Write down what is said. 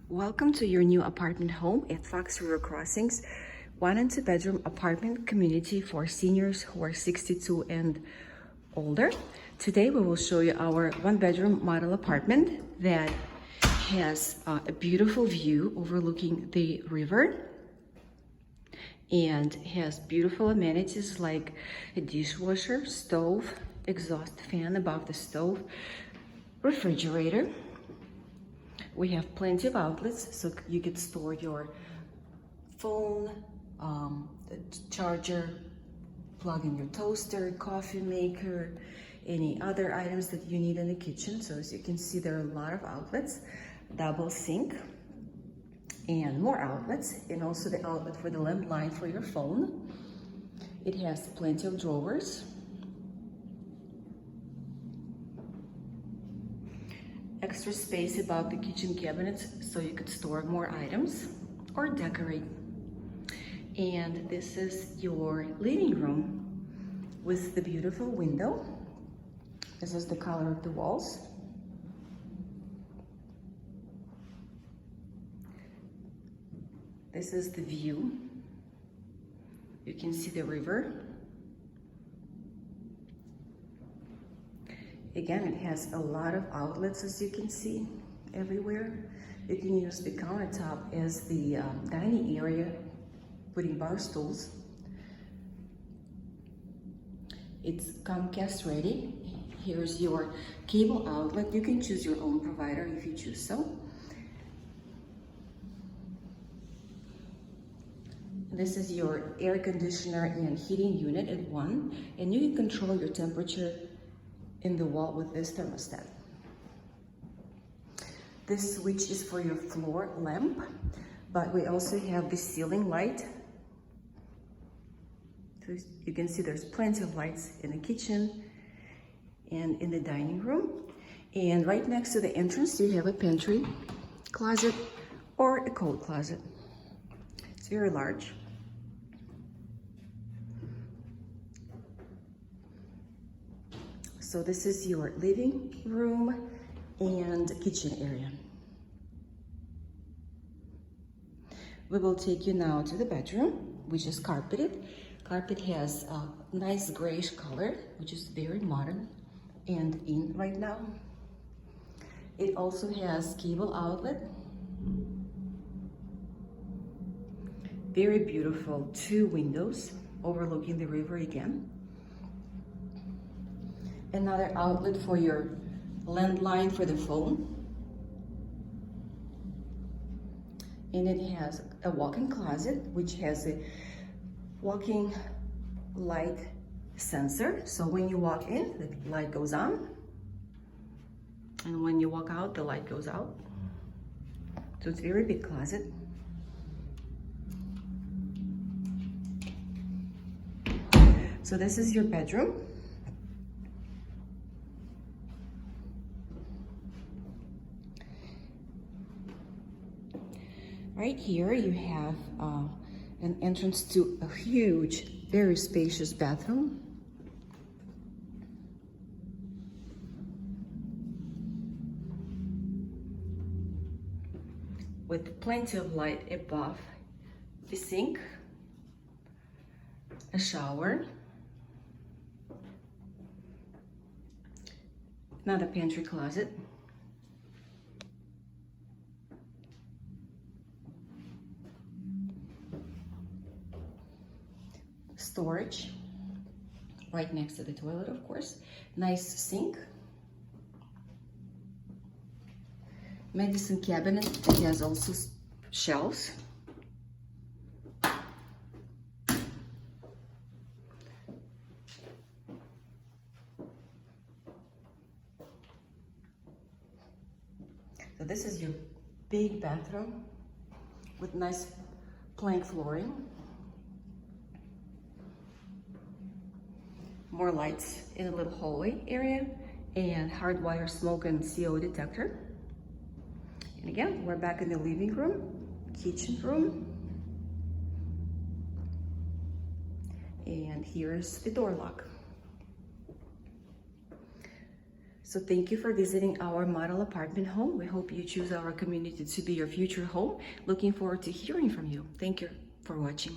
Welcome to your new apartment home at Fox River Crossings, 1 and 2 bedroom apartment community for seniors who are 62 and older. Today we will show you our 1-bedroom model apartment that has a beautiful view overlooking the river and has beautiful amenities like a dishwasher, stove, exhaust fan above the stove, refrigerator. We have plenty of outlets, so you can store your phone, the charger, plug in your toaster, coffee maker, any other items that you need in the kitchen. So as you can see, there are a lot of outlets, double sink, and more outlets, and also the outlet for the landline for your phone. It has plenty of drawers. Extra space above the kitchen cabinets so you could store more items or decorate. And this is your living room with the beautiful window. This is the color of the walls. This is the view. You can see the river. Again, it has a lot of outlets, as you can see, everywhere. You can use the countertop as the dining area, putting bar stools. It's Comcast ready. Here's your cable outlet. You can choose your own provider if you choose so. This is your air conditioner and heating unit at 1, and you can control your temperature in the wall with this thermostat. This switch is for your floor lamp, but we also have the ceiling light. So you can see there's plenty of lights in the kitchen and in the dining room. And right next to the entrance, you have a pantry, closet, or a coat closet. It's very large. So this is your living room and kitchen area. We will take you now to the bedroom, which is carpeted. Carpet has a nice grayish color, which is very modern and in right now. It also has cable outlet. Very beautiful 2 windows overlooking the river again. Another outlet for your landline for the phone. And it has a walk-in closet, which has a walking light sensor. So when you walk in, the light goes on. And when you walk out, the light goes out. So it's a very big closet. So this is your bedroom. Right here you have an entrance to a huge, very spacious bathroom. With plenty of light above the sink, a shower, another pantry closet, storage right next to the toilet, of course. Nice sink, medicine cabinet that has also shelves, so this is your big bathroom with nice plank flooring. More lights in a little hallway area and hardwire smoke and CO detector. And again, we're back in the living room, kitchen room. And here's the door lock. So thank you for visiting our model apartment home. We hope you choose our community to be your future home. Looking forward to hearing from you. Thank you for watching.